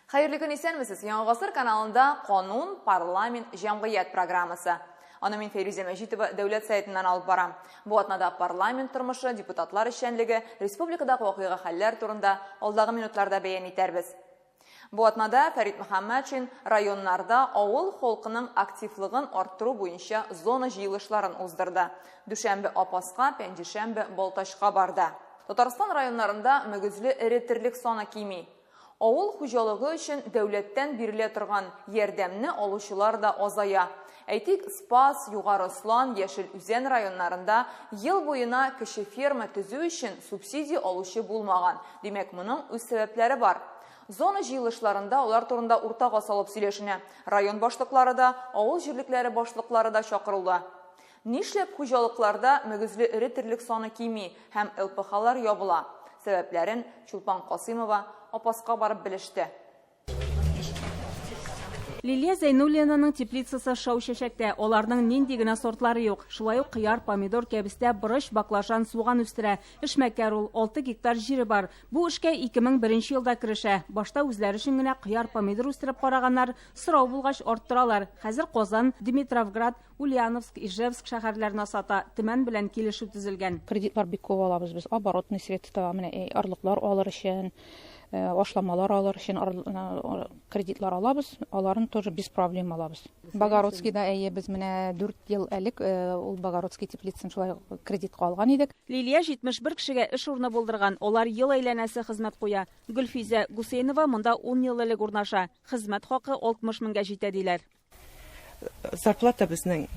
Hayırlı gün исәнмесез. Яңа гасыр каналында Канун, парламент, җәмгыять программасы. Аны мин Фәйрүзә Мәҗитова дәүләт сайтыннан алып барам. Бу атнада парламент тормышы, депутатлар эшчәнлеге, республикадагы вакыйга хәлләр турында алдагы минутларда бәян итәрбез. Бу атнада Фәрит Мөхәммәтшин районнарда авыл халкының активлыгын арттыру буенча зона җыелышларын уздырды. Дүшәмбе Апаска, Пәнҗешәмбе Балтачка барды. Татарстан районнарында мөгезле эре терлек саны кими. Авыл хуҗалыгы өчен дәүләттән бирелә торган ярдәмне алучылар да азая. Әйтик, Спас, Югары Ослан, Яшел Үзән районнарында ел буена кеше ферма төзү өчен субсидия алучы булмаган. Димәк, моның үз сәбәпләре бар. Зона җыелышларында улар турында уртага салып сөйләшенә. Район башлыклары да, авыл җирлекләре башлыклары да чакырылды. Нишләп хуҗалыкларда мөгезле эре терлек саны кими һәм ЛПХлар ябыла? Сәбәпләрен Чулпан Касыймова Апаска барып белеште. Лилия Зәйнуллинаның теплицасы шау чәчәктә, аларның нинди генә сортлары юк. Шулай ук кыяр, помидор, кәбестә, борыч, баклажан, суган үстерә. Эшмәкәр ул, 6 гектар җире бар. Бу эшкә 2001 елда керешә. Башта үзләре өчен генә кыяр, помидор үстереп караганнар, сорау булгач арттыралар. Хәзер Казан, Димитровград, Ульяновск, Ижевск шәһәрләренә сата. Төмән белән килешү төзелгән. Кредитлар бик күп алабыз без. Оборотный средства, менә орлыклар алыр өчен, ашламалар алыр өчен кредитлар алабыз. Аларын тоже без проблем алабыз. Богородскийда без менә 4 ел элек ул Богородский теплицасын шулай кредитка алган идек. Лилия 71 кешегә эш урыны булдырган. Алар ел әйләнәсе хезмәт куя. Гөлфизә Гусейнова монда 10 ел элек урнаша. Хезмәт хакы 60 меңгә җитә диләр. Зарплата безнең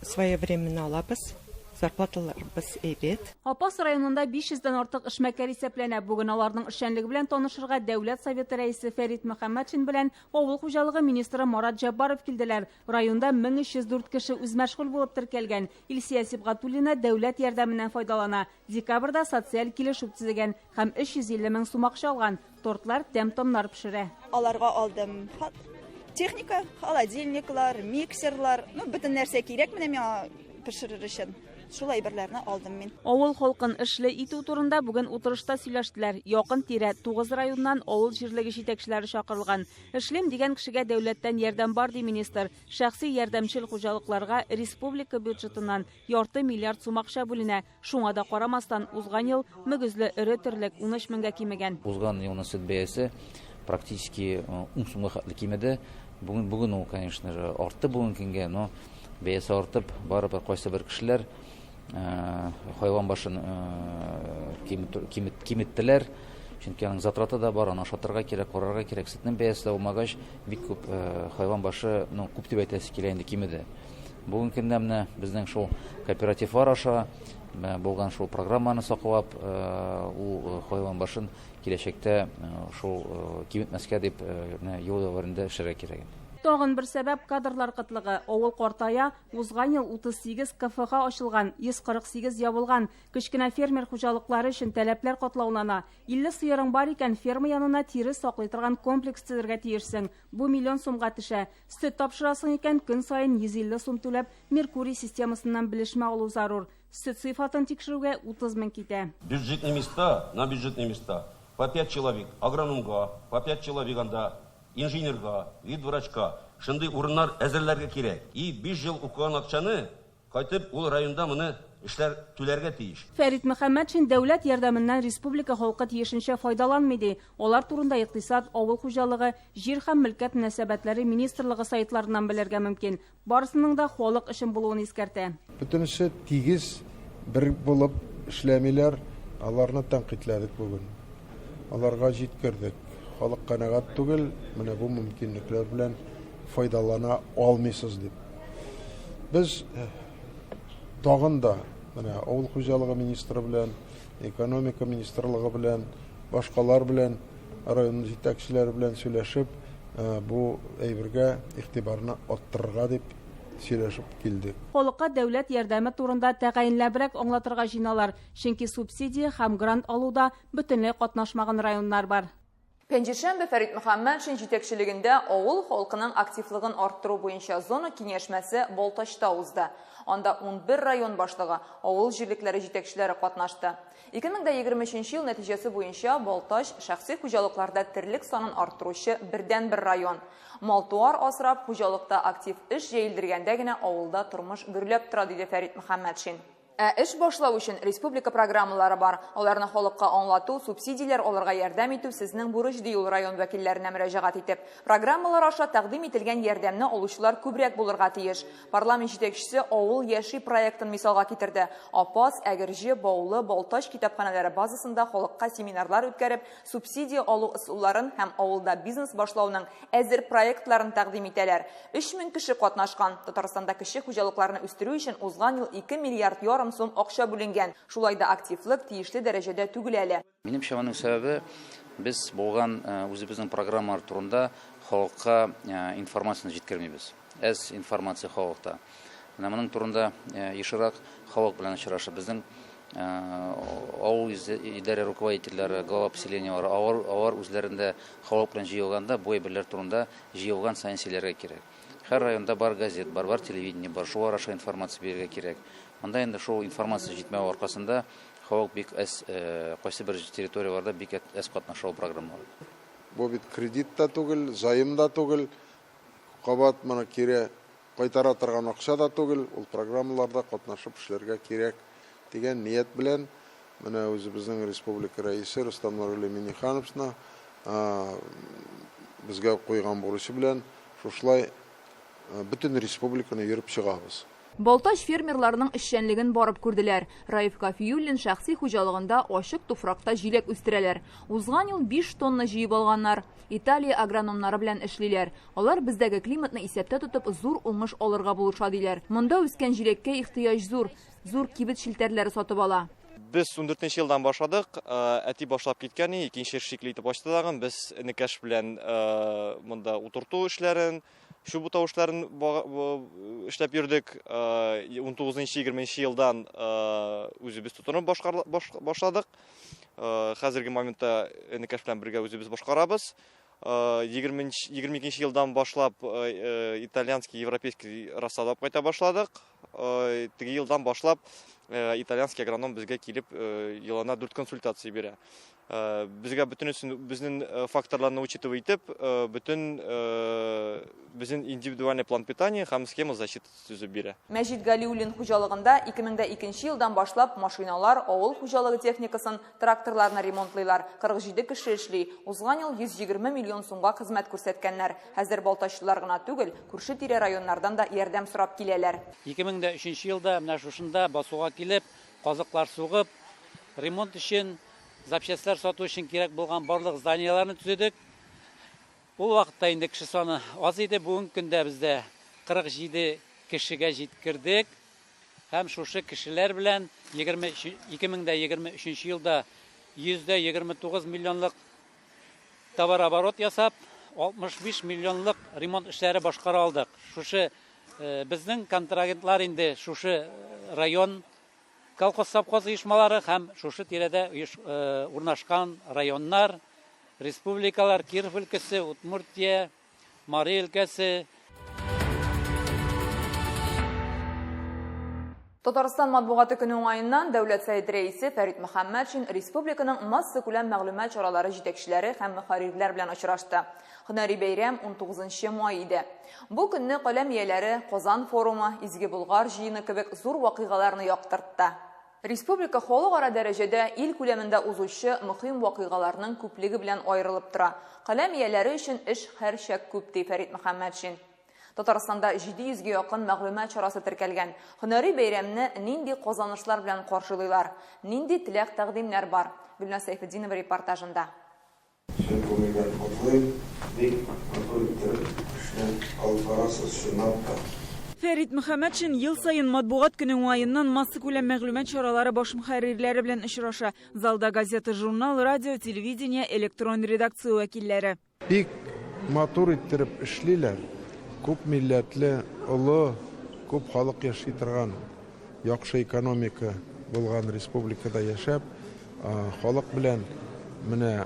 своевременно алабыз. Зарплаталар без әйбәт. Апас районында 500-дән артык эшмәкәр исәпләнә. Бүген аларның эшчәнлеге белән танышырга Дәүләт Советы рәисе Фәрит Мөхәммәтшин белән авыл хуҗалыгы министры Марат Җаббаров килделәр. Районда 1304 кеше үз мәшгуль булып теркәлгән. Илсия Сибгатуллина дәүләт ярдәменнән файдалана. Декабрьдә социаль килешү төзегән һәм 350 мең сум акча алган. Тортлар, тәм-томнар пешерә. Аларга алдым техника, холодильниклар, миксерлар, бөтен нәрсә кирәк менә миңа пешерер өчен. Шулай берләрне алдым мин. Авыл халкын эшле итү турында бүген утырышта сөйләштеләр. Якын тирә 9 районнан авыл җирлеге җитәкчеләре чакырылган. Эшлем дигән кешегә дәүләттән ярдәм бар ди министр. Шәхси ярдәмчел хуҗалыкларга республика бюджетыннан ярты миллиард сум акча бүленә. Шуңа да карамастан узган ел мөгезле эре терлек 13 меңгә кимегән. Узган елның сөт бәясе практически 10 сумга хәтле кимеде. Бүген ул, конечно же, артты бүген көнгә, но бәясе артып, барыбер кайсы бер кешеләр хайван башын киметтеләр. Чөнки аның затраты да бар, аны ашатырга кирәк, карарга кирәк. Сөтнең бәясе дә булмагач, бик күп хайван башы, күп дип әйтәсе килә инде кимеде. Бүген көндә менә безнең шул кооперативлар аша булган шул программаны саклап, ул хайван башын киләчәктә шул киметмәскә дип юл дәварында эшләргә кирәк. Тагын бер сәбәп кадрлар кытлыгы. Авыл картая, узган ел 38 КФХ ачылган, 148 ябылган. Кечкенә фермер хуҗалыклары өчен таләпләр катлаулана. 50 сыерың бар икән, ферма янына тире саклый торган комплекс төзергә тиешсең. Бу миллион сумга төшә. Сөт тапшырасың икән, көн саен 150 сум түләп, Меркурий системасыннан белешмә алу зарур. Сөт сыйфатын тикшерүгә 30 мең китә. Бюджетные места на бюджетные места. По 5 человек агрономга, по 5 человек анда инженерга, вид врачка, шундый урыннар әзерләргә кирәк. И 5 ел укыган акчаны кайтып ул районда моны эшләр түләргә тиеш. Фәрит Мөхәммәтшин дәүләт ярдәменнән республика халкы тиешенчә файдаланмый ди. Алар турында икътисад, авыл хуҗалыгы, җир һәм мөлкәт мөнәсәбәтләре министрлыгы сайтларыннан белергә мөмкин. Барысының да халык өчен булуын искәртә. Бөтенесе тигез бер булып эшләмиләр, аларны тәнкыйтьләдек бүген. Аларга җиткердек. Халык канәгать түгел, менә бу мөмкинлекләр белән файдалана алмыйсыз дип. Без тагын да менә авыл хуҗалыгы министры белән, экономика министрлыгы белән, башкалар белән, район җитәкчеләре белән сөйләшеп, бу әйбергә игътибарны арттырырга дип сөйләшеп килдек. Халыкка дәүләт ярдәме турында тәгаенләбрәк аңлатырга җыйналар, чөнки субсидия һәм грант алуда бөтенләй катнашмаган районнар бар. Пенжешәмбе Фәрит Мөхәммәтшин җитәкчелегендә авыл халкының активлыгын арттыру буенча зона киңәшмәсе Балтачта узды. Анда 11 район башлыгы, авыл җирлекләре җитәкчеләре катнашты. 2023 ел нәтиҗәсе буенча Балтач шәхси хуҗалыкларда терлек санын арттыручы бердән-бер район. Мал-туар асрап хуҗалыкта актив эш җәелдергәндә генә авылда тормыш гөрләп тора, диде Фәрит Мөхәммәтшин. Эш башлау өчен республика программалары бар. Аларны халыкка аңлату, субсидияләр алырга ярдәм итү сезнең бурыч, ди ул район вәкилләренә мөрәҗәгать итеп. Программалар аша тәкъдим ителгән ярдәмне алучылар күбрәк булырга тиеш. Парламент җитәкчесе авыл яши проектын мисалга китерде. Апас, Әгерҗе, Баулы, Балтач китапханәләре базасында халыкка семинарлар үткәреп, субсидия алу ысулларын һәм авылда бизнес башлауның әзер проектларын тәкъдим итәләр. 3000 кеше катнашкан. Татарстанда кеше хуҗалыкларны үстерү өчен узган ел 2 миллиард ярым сум акча бүленгән. Шулай да активлык тиешле дәрәҗәдә түгел әле. Минемчә, моның сәбәбе без булган үзебезнең программалар турында халыкка информацияны җиткермибез. Әз информация халыкта. Моның турында ешрак халык белән очрашып, безнең авыл идарә руководительләре, глава поселениялары алар үзләрендә халык белән җыелганда бу әйберләр турында җыелган сайын сөйләргә кирәк. Һәр районда бар газет, бар телевидение, бар шулар аша информация бирергә кирәк. Монда инде шул информация җитмәү аркасында халык бик әз кайсы бер территорияларда бик әз катнаша программалар. Бу бит кредит та түгел, заем да түгел, кабат моны кире кайтара торган акча да түгел, ул программаларда катнашып эшләргә кирәк дигән ният белән менә үзебезнең республика рәисе Рустам Нуруллин Миңнехановны безгә куйган бурычы белән шушлай бөтен республиканы йөреп чыгабыз. Балтач фермерларының эшчәнлеген барып күрделәр. Раиф Кафиюллин шәхси хуҗалыгында ачык туфракта җиләк үстерәләр. Узган ел 5 тонна җыеп алганнар. Италия агрономнары белән эшлиләр. Алар бездәге климатны исәптә тотып зур уңыш алырга булыша диләр. Монда үскән җиләккә ихтыяҗ зур. Зур кибет шелтәрләре сатып ала. Без 14 елдан башладык, әти башлап киткән, икенче шикле итеп ачтылаган. Без Некәш белән монда утырту эшләрен, шубу тавышларын эшләп йөрдек. 19-20 елдан үзебез тотынып башладык. Хәзерге моментта Некәш белән бергә үзебез башкарабыз. 22 елдан башлап итальянский, европейский рассадап кайта башладык. Теге елдан башлап итальянский агроном безгә килеп елына 4 консультация бирә. Безгә безнең факторларны учитывать итеп, бөтен безнең индивидуальный план питания һәм схема защиты төзеп бирә. Мәҗит Галиуллин хуҗалыгында 2002 елдан башлап машиналар, авыл хуҗалыгы техникасын, тракторларны ремонтлыйлар. 47 кеше эшли. Узган ел 120 миллион сумга хезмәт күрсәткәннәр. Хәзер Балтачлылар гына түгел, күрше-тирә районнардан да ярдәм сорап киләләр. 2003 елда менә шушында басуга килеп, казыклар сугып, ремонт өчен, запчастлар сату өчен кирәк булган барлык зданияларны төзедек. Ул вакытта инде кеше саны аз иде, бүгенге көндә бездә 47 кешегә җиткердек. Һәм шушы кешеләр белән 2023 елда 129 миллионлык товарооборот ясап, 65 миллионлык ремонт эшләре башкара алдык. Шушы безнең контрагентлар инде шушы район колхоз-совхоз оешмалары һәм шушы тирәдә урнашкан районнар, республикалар, Киров өлкәсе, Удмуртия, Мари өлкәсе. Татарстан матбугаты көне уңаеннан Дәүләт Советы рәисе Фәрит Мөхәммәтшин республиканың масса күләм мәгълүмат чаралары җитәкчеләре һәм мөхәррирләр белән очрашты. Һөнәри бәйрәм 19 май иде. Бу көнне каләм ияләре Казан форумы, Изге Болгар җыены кебек зур вакыйгаларны яктыртты. Республика халыкара дәрәҗәдә ил күләмендә узучы мөһим вакыйгаларның күплеге белән аерылып тора. Каләм ияләре өчен эш һәрчак күп, ди Фәрит Мөхәммәтшин. Татарстанда 700-гә якын мәгълүмат чарасы теркәлгән. Һөнәри бәйрәмне нинди казанышлар белән каршылыйлар? Нинди теләк тәкъдимнәр бар? Гөлназ Сәйфетдинова репортажында. Фәрит Мөхәммәтшин ел сайын матбугат көне уңаеннан масса күләм мәгълүмат чаралары баш мөхәррирләре белән очраша. Залда газета, журнал, радио, телевидение, электрон редакция вәкилләре. Бик матур иттереп эшлиләр. Күп милләтле, олы, күп халык яши торган, яхшы экономика булган республикада яшәп, халык белән менә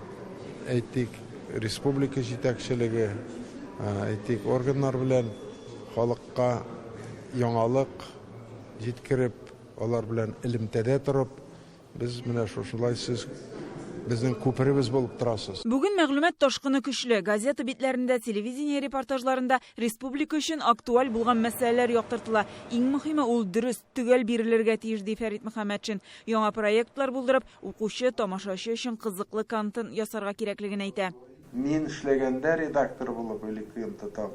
әйтик республика җитәкчелеге, этик органнар белән халыкка яңалык җиткереп, алар белән элемтәдә торып, без менә шушылай сез безнең күперебез булып торасыз. Бүген мәгълүмат ташкыны көчле. Газета битләрендә, телевидение репортажларында республика өчен актуаль булган мәсьәләләр яктыртыла. Иң мөһиме ул дөрес, төгәл бирелергә тиеш, ди Фәрит Мөхәммәтшин. Яңа проектлар булдырып, укучы, тамашачы өчен кызыклы контент ясарга кирәклеген әйтә. Мин эшләгәндә редактор булып, или кем-то там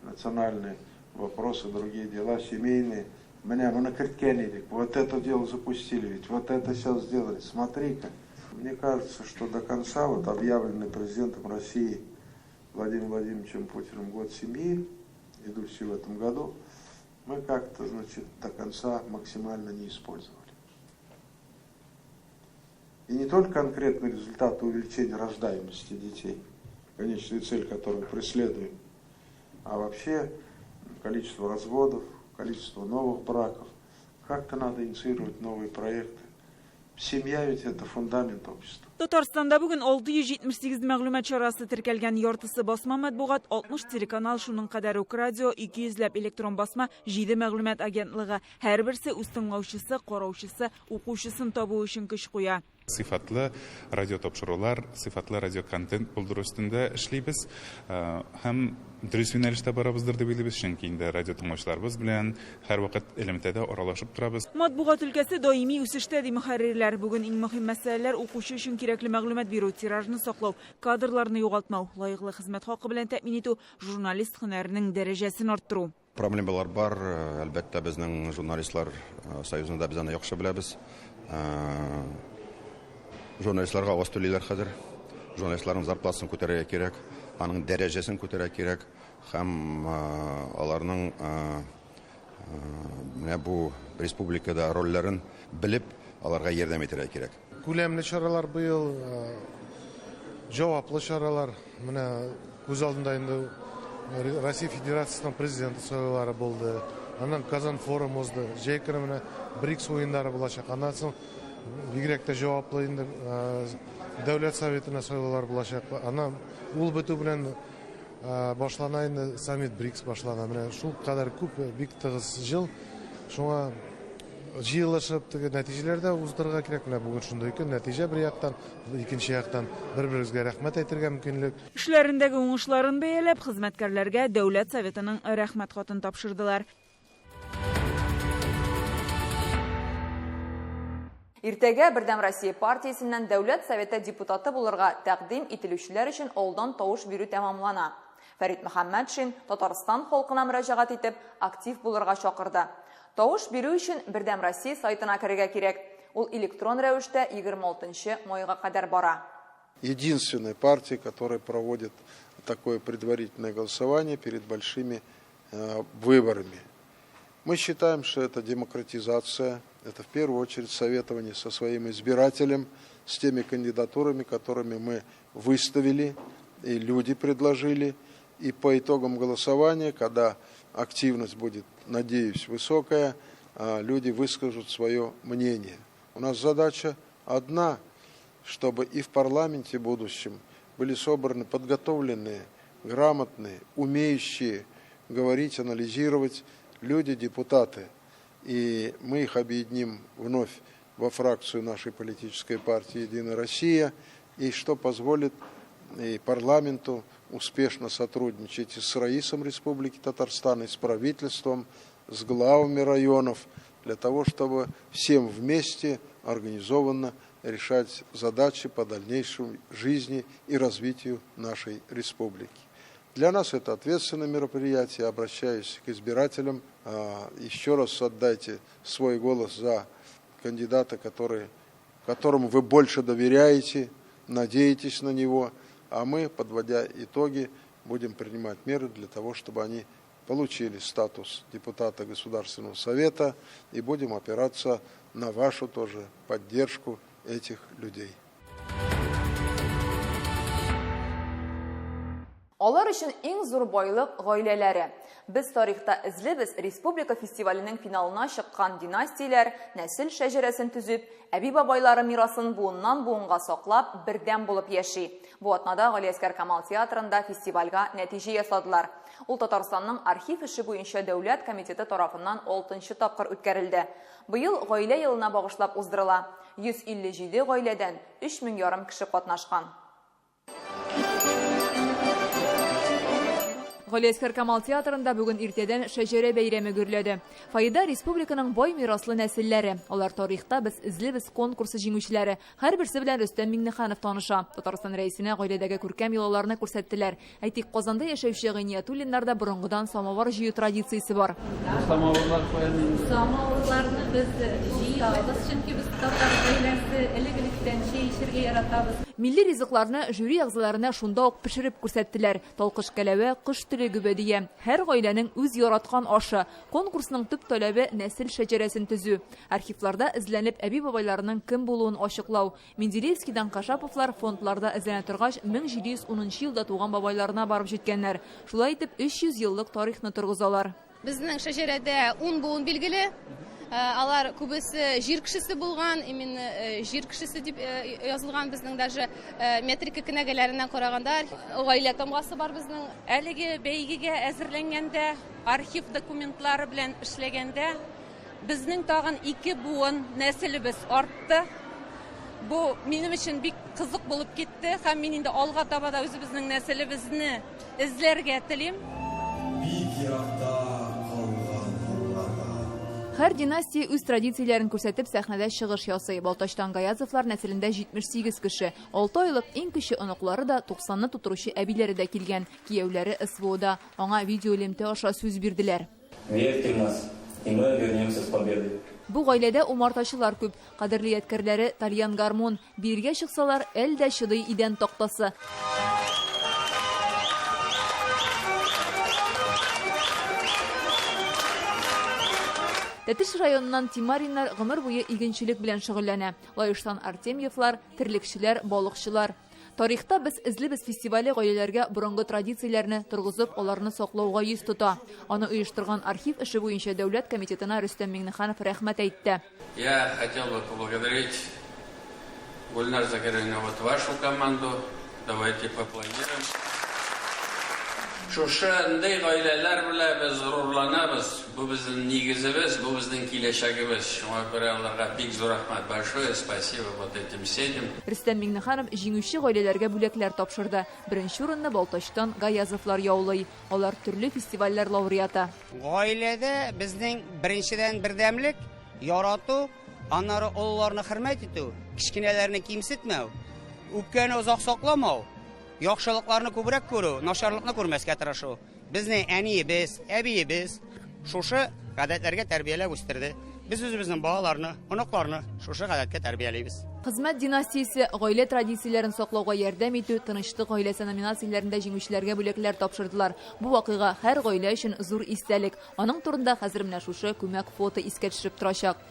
национальные вопросы, другие дела, семейные. Менә моны керткән идек. Вот это дело запустили, ведь вот это сейчас сделали. Смотри-ка. Мне кажется, что до конца вот объявленный президентом России Владимиром Владимировичем Путиным год семьи, идущий в этом году, мы как-то, значит, до конца максимально не использовали. И не только конкретный результат увеличения рождаемости детей, конечная цель, которую преследуем, а вообще количество разводов, количество новых браков. Как-то надо инициировать новые проекты. Семья ведь это фундамент общества. Татарстанда бүген 678 мәгълүмат чарасы теркәлгән, яртысы басма матбугат, 60 телеканал, шуның кадәр үк радио, 200 электрон басма, 7 мәгълүмат агентлыгы. Һәрберсе үз тыңлаучысы, караучысы, укучысын табу өчен көч куя. Сыйфатлы радио тапшырулар, сыйфатлы радио контент булдыру өстендә эшлибез. Һәм дөрес юнәлештә барабыздыр дип уйлыйбыз, чөнки инде радио тыңлаучыларыбыз белән һәрвакыт элемтәдә аралашып торабыз. Матбугат өлкәсе даими үсештә, ди мөхәррирләр. Бүген иң мөһим мәсьәләләр укучы өчен кирәкле мәгълүмат бирү, тиражны саклау, кадрларны югалтмау, лаеклы хезмәт хакы белән тәэмин итү, журналист һөнәренең дәрәҗәсен арттыру. Проблемалар бар, әлбәттә безнең журналистлар союзында без аны яхшы беләбез. Журналистларга аваз түлиләр хәзер. Журналистларның зарплатасын күтәрергә кирәк, аның дәрәҗәсен күтәрергә кирәк, һәм аларның менә бу республикада рольләрен белеп, аларга ярдәм итәргә кирәк. Күләмле чаралар быел, җаваплы чаралар. Менә күз алдында инде Россия Федерациясының президенты сайлаулары булды. Аннан Казан форумы узды. Җәй көне менә БРИКС уеннары булачак. Аннан соң бигрәк тә җаваплы инде Дәүләт Советына сайлаулар булачак. Аннан ул бетү белән башлана инде саммит БРИКС башлана. Менә шул кадәр күп, бик тыгыз җил. Шуңа җыелышып, нәтиҗәләрдә уздырырга кирәк. Менә бүген шундый көн, нәтиҗә бер яктан, икенче яктан бер-беребезгә рәхмәт әйтергә мөмкинлек. Эшләрендәге уңышларын бәяләп, хезмәткәрләргә Дәүләт Советының рәхмәт хатын тапшырдылар. Иртәгә Бердәм Россия партиясеннән Дәүләт Советы депутаты булырга тәкъдим ителүчеләр өчен алдан тавыш бирү тәмамлана. Фәрит Мөхәммәтшин Татарстан халкына мөрәҗәгать итеп актив булырга чакырды. Тавыш бирү өчен Бердәм Россия сайтына керергә кирәк. Ул электрон рәвештә 26 майга кадәр бара. Единственная партия, которая проводит такое предварительное голосование перед большими выборами. Мы считаем, что это демократизация, это в первую очередь советование со своим избирателем, с теми кандидатурами, которыми мы выставили, и люди предложили. И по итогам голосования, когда активность будет, надеюсь, высокая, люди выскажут свое мнение. У нас задача одна, чтобы и в парламенте будущем были собраны подготовленные, грамотные, умеющие говорить, анализировать люди, депутаты. И мы их объединим вновь во фракцию нашей политической партии «Единая Россия», и что позволит и парламенту успешно сотрудничать и с Раисом Республики Татарстан, и с правительством, с главами районов, для того, чтобы всем вместе организованно решать задачи по дальнейшей жизни и развитию нашей республики. Для нас это ответственное мероприятие. Обращаюсь к избирателям. Еще раз отдайте свой голос за кандидата, которому вы больше доверяете, надеетесь на него. А мы, подводя итоги, будем принимать меры для того, чтобы они получили статус депутата Государственного Совета, и будем опираться на вашу тоже поддержку этих людей. Алар өчен иң зур байлык гаиләләре. Без тарихта эзлебез республика фестиваленең финалына чыккан династияләр нәсел шәҗәрәсен төзеп, әби-бабайлары мирасын буыннан буынга саклап, бердәм булып яши. Бу атнада Галиәскәр Камал театрында фестивальгә нәтиҗә ясадылар. Ул Татарстанның архив эше буенча дәүләт комитеты тарафыннан 6-нчы тапкыр үткәрелде. Быел гаилә елына багышлап уздырыла. 157 гаиләдән 3500 кеше катнашкан. Галиәскәр Камал театрында бүген иртәдән шәҗәрә бәйрәме гөрләде. Файда республиканың бай мираслы нәселләре. Алар тарихта без эзлебез конкурсы җиңүчеләре. Һәрберсе белән Рөстәм Миңнеханов таныша. Татарстан рәисенә гаиләдәге күркәм йолаларны күрсәттеләр. Әйтик, Казанда яшәүче Гыйниятуллиннарда борынгыдан самовар җыю традициясе бар. Самоварларны без җыябыз, чөнки без татар гаиләсе элек-электән чәй эчәргә яратабыз. Милли ризыкларны жюри әгъзаларына шунда ук пешереп күрсәттеләр. Талкыш кәләвә, кыш теле гөбәдия. Һәр гаиләнең үз яраткан ашы. Конкурсның төп таләбе нәсел шәҗәрәсен төзү. Архивларда эзләнеп әби-бабайларының кем булуын ачыклау. Менделеевскийдан Кашаповлар фондларда эзләнә торгач 1710 елда туган бабайларына барып җиткәннәр. Шулай итеп 300 еллык тарихны торгызалар. Безнең шәҗәрәдә 10 буын билгеле. Алар күбесе җир кешесе булган, именно җир кешесе дип язылган безнең даже метрика кенәгәләреннән караганда гаилә тамгасы бар безнең. Әлеге бәйгегә әзерләнгәндә, архив документлары белән эшләгәндә, безнең тагын 2 буын нәселебез артты. Бу минем өчен бик кызык булып китте, һәм мин инде алга таба да үзебезнең нәселебезне эзләргә телим. Бик еракта Һәр династия үз традицияләрен күрсәтеп сәхнәдә чыгыш ясый. Балтачтан Гаязовлар нәселендә 78 кеше. 6 айлык иң кече оныклары да 90-ны тутыручы әбиләре дә килгән. Кияүләре СВОда. Аңа видеолемтә аша сүз бирделәр. Верьте в нас, и мы вернемся с победой. Бу гаиләдә умартачылар күп. Кадерле ядкәрләре Тальян гармон. Биргә чыксалар, әлдә чыдый идән тактасы. Тәтеш районыннан Тимариннар гомер буе игенчелек белән шөгыльләнә. Лаештан Артемьевлар, терлекчеләр, балыкчылар. Тарихта без эзлебез фестивале гаиләләргә борынгы традицияләрне торгызып, аларны саклауга йөз тота. Аны оештырган архив эше буенча дәүләт комитетына Рөстәм Миңнеханов рәхмәт әйтте. Я хотел бы поблагодарить Гульнар Закировна, вот вашу команду. Давайте попланируем. Шушындай гаиләләр белән без горурланабыз. Бу безнең нигезебез, бу безнең киләчәгебез. Шуңа күрә аларга бик зур рәхмәт. Большое спасибо вот этим всем. Рөстәм Миңнеханов җиңүче гаиләләргә бүләкләр тапшырды. Беренче урынны Балтачтан Гаязовлар яулый. Алар төрле фестивальләр лауреаты. Гаиләдә безнең беренчедән бердәмлек, ярату, аннары олыларны хөрмәт итү, кичкенәләрне кимсетмәү, үпкәне озак сакламау. Яхшылыкларны күбрәк күрү, начарлыкны күрмәскә тырышу. Безне әниебез, әбиебез шушы гадәтләргә тәрбияләп үстерде. Без үзебезнең балаларны, оныкларны шушы гадәткә тәрбияләйбез. Хезмәт династиясе гаилә традицияләрен саклауга ярдәм итү, тынычлык гаиләсе номинацияләрендә җиңүчеләргә бүләкләр тапшырдылар. Бу вакыйга һәр гаилә өчен зур истәлек. Аның турында хәзер менә шушы күмәк фото искә төшеп торачак.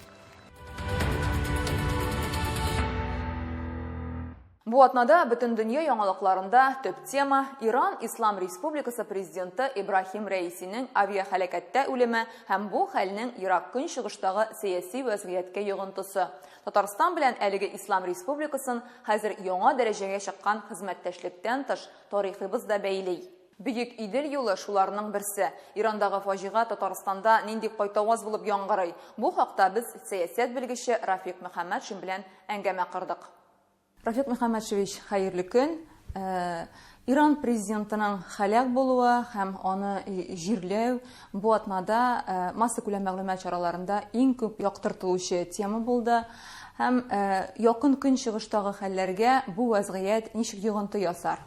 Бу атнада бөтен дөнья яңалыкларында төп тема Иран Ислам Республикасы президенты Ибрахим Рәисинең авиаһәлакәттә үлеме һәм бу хәлнең Ирак көнчыгыштагы сәяси вазгыятькә йогынтысы. Татарстан белән әлеге Ислам Республикасын хәзер яңа дәрәҗәгә чыккан хезмәттәшлектән тыш тарихыбыз да бәйли. Бөек Идел юлы шуларның берсе. Ирандагы фаҗига Татарстанда нинди кайтаваз булып яңгырый. Бу хакта без сәясәт белгече Рафик Мөхәммәтшин белән әңгәмә кырдык. Рафик Мөхәммәтшевич, хәерле көн. Иран президентының хәлак булуы һәм аны җирләү бу атнада масса күләм мәгълүмат чараларында иң күп яктыртылучы тема булды. Һәм якын көнчыгыштагы хәлләргә бу вазгыять ничек йогынты ясар?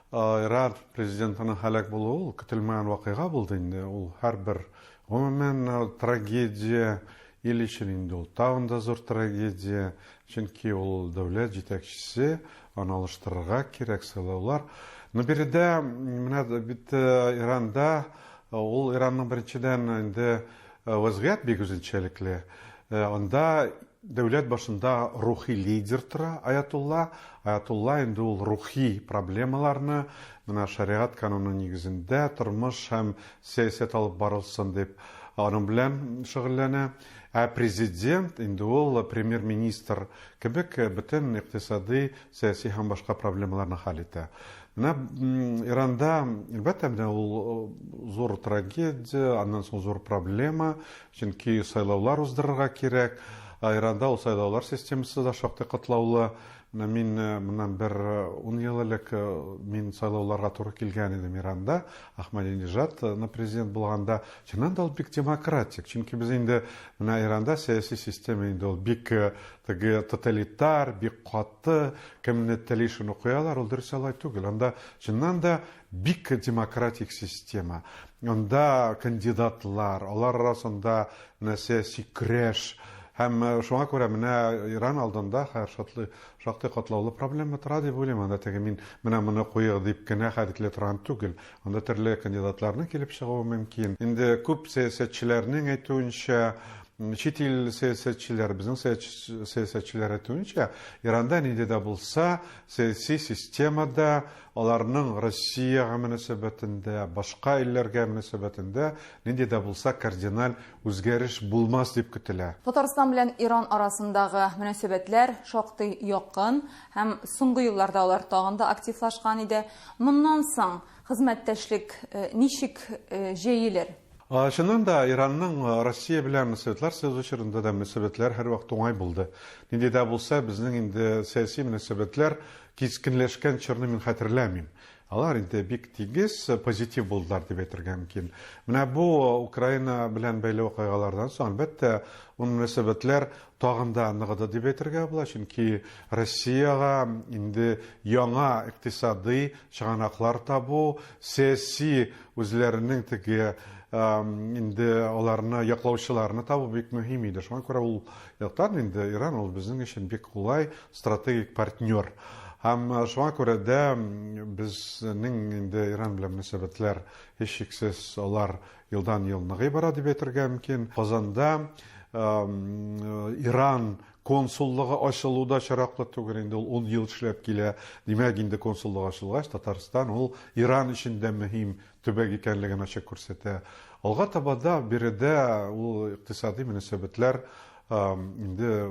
Иран президентының хәлак булуы ул көтелмәгән вакыйга булды инде. Ул һәрбер гомумән трагедия ил өчен инде ул тагын да зур трагедия. Чөнки ул дәүләт җитәкчесе, аны алыштырырга кирәк сайлаулар. Но биредә менә бит Иранда ул Иранның беренчедән инде вазгыять бик үзенчәлекле. Анда дәүләт башында рухи лидер тора, Аятулла. Аятулла инде ул рухи проблемаларны мына шариғат кануны нигезендә тормыш һәм сәясәт алып барылсын дип аның белән шөгыльләнә. Президент инде ул премьер-министр кебек бөтен икътисади, сәяси һәм башка проблемаларны хәл итә. Менә Иранда әлбәттә ул зур трагедия, аннан соң зур проблема, чөнки сайлаулар уздырырга кирәк. Иранда ул сайлаулар системасы да шактый катлаулы. Мин моннан 10 ел элек мин сайлауларга туры килгән идем Иранда, Ахмадинежад президент булганда. Чыннан да ул бик демократик, чөнки без инде менә Иранда сәяси система инде ул бик тоталитар, бик каты, кемне теле шуны куялар, ул дөрес алай түгел. Анда чыннан да бик демократик система. Анда кандидатлар, алар арасында сәяси көрәш. Һәм шуңа күрә менә Иран алдында шактый катлаулы проблема тора дип уйлыйм. Анда теге мин менә моны куйык дип кенә хәдикле торган түгел. Анда төрле кандидатларны килеп чыгуы мөмкин. Инде күп сәясәтчеләрнең әйтүенчә, чит ил сәясәтчеләр, безнең сәясәтчеләр әйтүенчә, Иранда нидә дә булса, сәяси системада аларның Россияга мөнәсәбәтендә, башка илләргә мөнәсәбәтендә нидә дә булса кардинал үзгәреш булмас дип көтелә. Татарстан белән Иран арасындагы мөнәсәбәтләр шактый якын һәм соңгы елларда алар тагын да активлашкан иде. Моннан соң хезмәттәшлек ничек җәелер? Чыннан да Иранның Россия белән мөнәсәбәтләр сөз очырында да мөнәсәбәтләр һәрвакыт уңай булды. Нидә дә булса безнең инде сәяси мөнәсәбәтләр кискенләшкән чорны мин хәтерләмим. Алар инде бик тигез, позитив булдылар дип әйтергә мөмкин. Менә бу Украина белән бәйле вакыйгалардан соң әлбәттә ул мөнәсәбәтләр тагын да ныгыды дип әйтергә була, чөнки Россияга инде яңа икътисади чыганаклар табу, сәяси үзләренең теге инде аларны яклаучыларны табу бик мөһим иде. Шуңа күрә ул яктан инде Иран ул безнең өчен бик кулай стратегик партнер. Һәм шуңа күрә дә безнең инде Иран белән мөнәсәбәтләр һичшиксез алар елдан-ел ныгый бара дип әйтергә мөмкин. Казанда Иран консуллыгы ачылуда чираклы түгел, инде ул 10 ел эшләп килә. Димәк, инде консуллык ачылгач, Татарстан ул Иран өчен дә мөһим төбәк икәнлеген ачык күрсәтә. Алга табада биредә ул икътисади мөнәсәбәтләр инде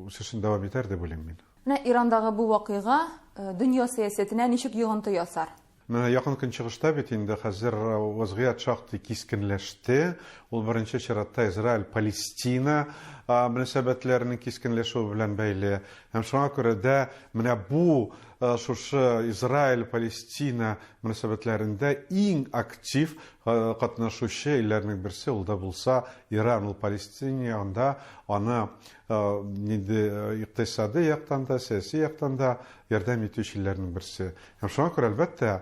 үсешен дәвам итәр дип уйлыйм мин. Менә Ирандагы бу вакыйга дөнья сәясәтенә ничек йогынты ясар? Менә якын көнчыгышта бит инде хәзер вазгыять шактый кискенләште. Ул беренче чиратта Израиль-Палестина мөнәсәбәтләренең кискенләшүе белән бәйле. Һәм шуңа күрә дә менә бу шушы Израиль-Палестина мөнәсәбәтләрендә иң актив катнашучы илләрнең берсе ул да булса Иран. Ул Палестина анда аны нинди икътисади яктан да, сәяси яктан да ярдәм итүче илләрнең берсе. Һәм шуңа күрә әлбәттә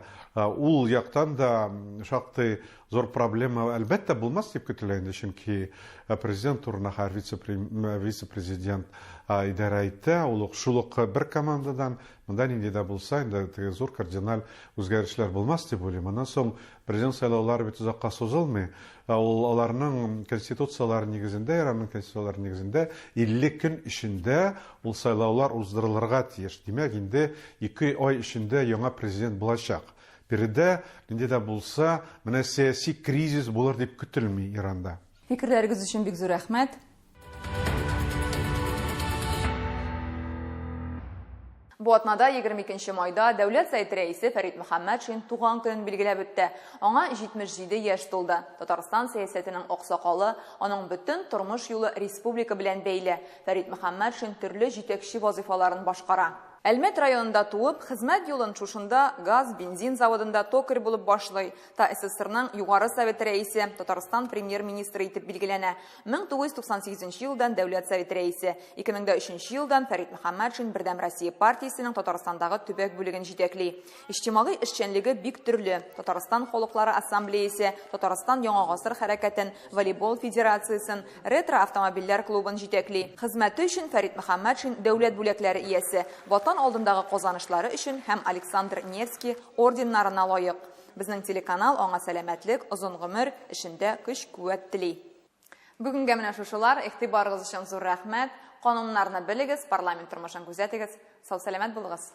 ул яктан да шактый зур проблема әлбәттә булмас дип көтелә инде, чөнки президент турына һәр вице-президент идарә итә, ул шул ук бер командадан, монда нинди дә булса инде зур кардинал үзгәрешләр булмас дип уйлыйм. Аннан соң президент сайлаулары бит озакка сузылмый. Аларның конституциялары нигезендә, Иранның конституциялары нигезендә 50 көн эчендә ул сайлаулар уздырылырга тиеш. Димәк, инде 2 ай эчендә яңа президент булачак. Биредә нинди дә булса, менә сәяси кризис булыр дип көтелми Иранда. Фикерләрегез өчен бик зур рәхмәт. Бу атнада 22 майда Дәүләт Советы рәисе Фәрит Мөхәммәтшин туган көнен билгеләп үтте. Аңа 77 яшь тулды. Татарстан сәясәтенең аксакалы, аның бөтен тормыш юлы республика белән бәйле. Фәрит Мөхәммәтшин төрле җитәкче вазифаларын башкара. Әлмәт районында туып, хезмәт юлын шушында газ, бензин заводында токарь булып башлый. СССРның Югары Советы рәисе, Татарстан премьер-министры итеп билгеләнә. 1998 елдан Дәүләт Советы рәисе, 2003 елдан Фәрит Мөхәммәтшин Бердәм Россия партиясенең Татарстандагы төбәк бүлеген җитәкли. Иҗтимагый эшчәнлеге бик төрле. Татарстан Халыклары ассамблеясе, Татарстан Яңа гасыр хәрәкәтен, волейбол федерациясын, ретро автомобильләр клубын җитәкли. Хезмәте өчен Фәрит Мөхәммәтшин дәүләт бүләкләре иясе, Ватан алдындагы казанышлары өчен һәм Александр Невский орденнарына лаек. Безнең телеканал аңа сәламәтлек, озын гомер, эшендә көч-куәт тели. Бүгенгә менә шушылар, игътибарыгыз өчен зур рәхмәт. Кануннарны белегез, парламент тормышын күзәтегез. Сау сәламәт булыгыз.